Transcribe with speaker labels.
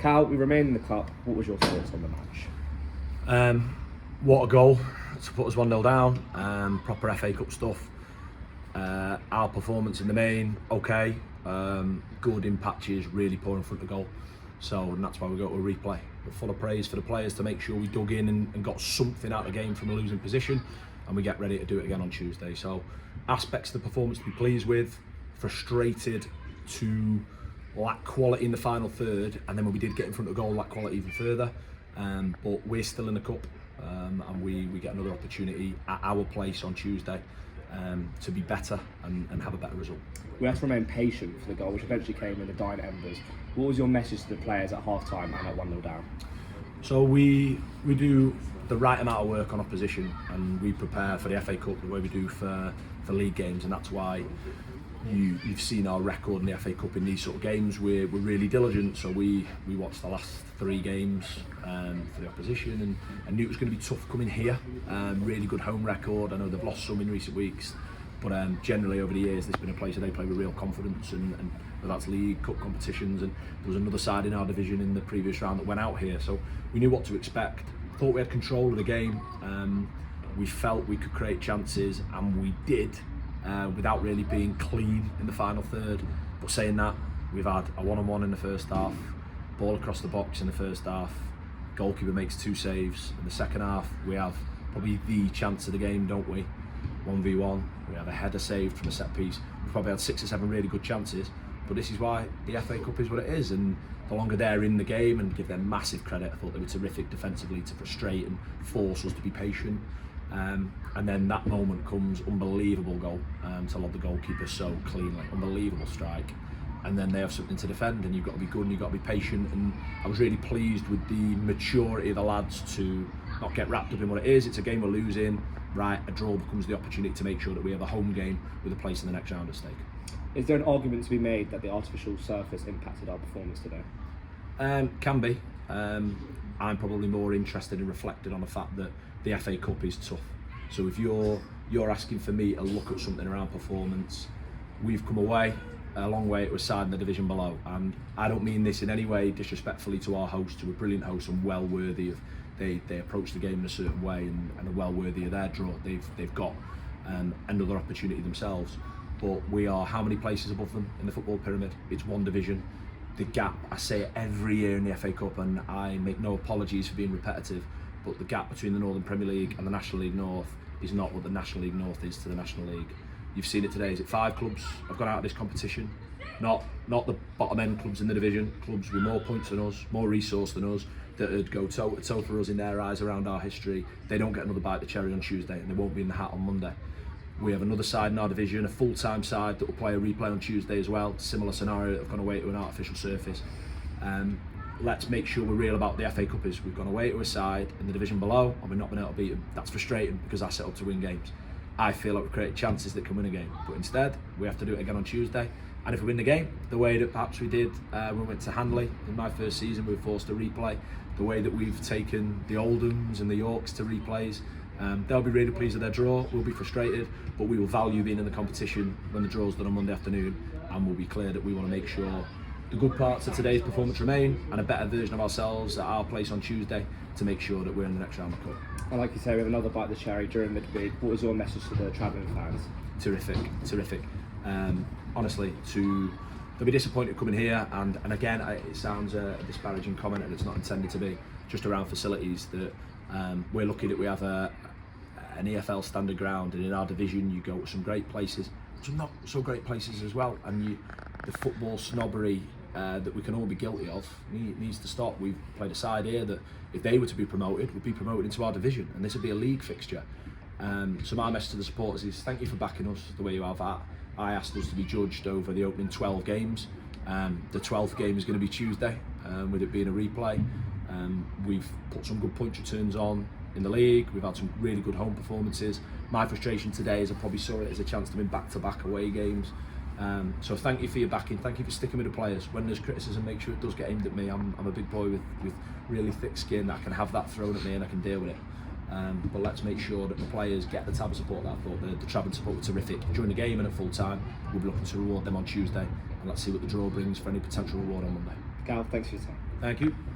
Speaker 1: Cal, we remain in the cup. What was your thoughts on the match?
Speaker 2: What a goal to put us 1-0 down. Proper FA Cup stuff. Our performance in the main, okay. Good in patches, really poor in front of goal. And that's why we go to a replay. But full of praise for the players to make sure we dug in and got something out of the game from a losing position, and we get ready to do it again on Tuesday. So aspects of the performance to be pleased with, frustrated to lack quality in the final third, and then when we did get in front of goal, lack quality even further. But we're still in the cup, and we get another opportunity at our place on Tuesday to be better and have a better result.
Speaker 1: We have to remain patient for the goal, which eventually came in the dying embers. What was your message to the players at half-time and at 1-0 down?
Speaker 2: So we do the right amount of work on opposition, and we prepare for the FA Cup the way we do for league games, and that's why you've seen our record in the FA Cup in these sort of games. We're really diligent, so we watched the last 3 games for the opposition and knew it was going to be tough coming here. Really good home record. I know they've lost some in recent weeks, but generally over the years there's been a place where they play with real confidence, and whether that's league, cup competitions, and there was another side in our division in the previous round that went out here, so we knew what to expect. Thought we had control of the game. We felt we could create chances, and we did, without really being clean in the final third. But saying that, we've had a 1-on-1 in the first half, ball across the box in the first half, goalkeeper makes 2 saves. In the second half, we have probably the chance of the game, don't we? 1v1, we have a header saved from a set piece. We've probably had 6 or 7 really good chances, but this is why the FA Cup is what it is, and the longer they're in the game, and give them massive credit, I thought they were terrific defensively to frustrate and force us to be patient. And then that moment comes, unbelievable goal to lob the goalkeeper so cleanly, unbelievable strike. And then they have something to defend, and you've got to be good and you've got to be patient. And I was really pleased with the maturity of the lads to not get wrapped up in what it is. It's a game we're losing, right? A draw becomes the opportunity to make sure that we have a home game with a place in the next round at stake.
Speaker 1: Is there an argument to be made that the artificial surface impacted our performance today?
Speaker 2: Can be. I'm probably more interested and reflected on the fact that the FA Cup is tough. So if you're asking for me to look at something around performance, we've come away a long way to a side in the division below, and I don't mean this in any way disrespectfully to our host, to a brilliant host and well worthy of, they approach the game in a certain way and are well worthy of their draw. They've got another opportunity themselves, but we are how many places above them in the football pyramid? It's 1 division. The gap, I say it every year in the FA Cup, and I make no apologies for being repetitive, but the gap between the Northern Premier League and the National League North is not what the National League North is to the National League. You've seen it today. Is it 5 clubs have gone out of this competition? Not the bottom end clubs in the division, clubs with more points than us, more resource than us, that would go toe to toe for us in their eyes around our history. They don't get another bite of the cherry on Tuesday, and they won't be in the hat on Monday. We have another side in our division, a full-time side that will play a replay on Tuesday as well. Similar scenario, that have gone away to an artificial surface. Let's make sure we're real about the FA Cup. Is we've gone away to a side in the division below and we've not been able to beat them. That's frustrating because I set up to win games. I feel like we've created chances that can win a game, but instead we have to do it again on Tuesday. And if we win the game the way that perhaps we did when we went to Handley in my first season, we were forced to replay, the way that we've taken the Oldhams and the Yorks to replays, they'll be really pleased with their draw. We'll be frustrated, but we will value being in the competition when the draw's done on Monday afternoon, and we'll be clear that we want to make sure the good parts of today's performance remain, and a better version of ourselves at our place on Tuesday to make sure that we're in the next round of the cup.
Speaker 1: And like you say, we have another bite of the cherry during midweek. What was your message to the travelling fans?
Speaker 2: Terrific. Honestly, they'll be disappointed coming here, and again, it sounds a disparaging comment, and it's not intended to be, just around facilities, that we're lucky that we have an EFL standard ground, and in our division you go to some great places, some not so great places as well, and the football snobbery that we can all be guilty of needs to stop. We've played a side here that if they were to be promoted, would be promoted into our division, and this would be a league fixture. So my message to the supporters is thank you for backing us the way you have. I asked us to be judged over the opening 12 games. The 12th game is going to be Tuesday, with it being a replay. We've put some good point returns on in the league. We've had some really good home performances. My frustration today is I probably saw it as a chance to win back-to-back away games. So thank you for your backing, thank you for sticking with the players. When there's criticism, make sure it does get aimed at me. I'm a big boy with really thick skin. I can have that thrown at me and I can deal with it. But let's make sure that the players get the type of support that I thought the travelling support was terrific during the game and at full time. We'll be looking to reward them on Tuesday, and let's see what the draw brings for any potential reward on Monday.
Speaker 1: Gal, thanks for your time.
Speaker 2: Thank you.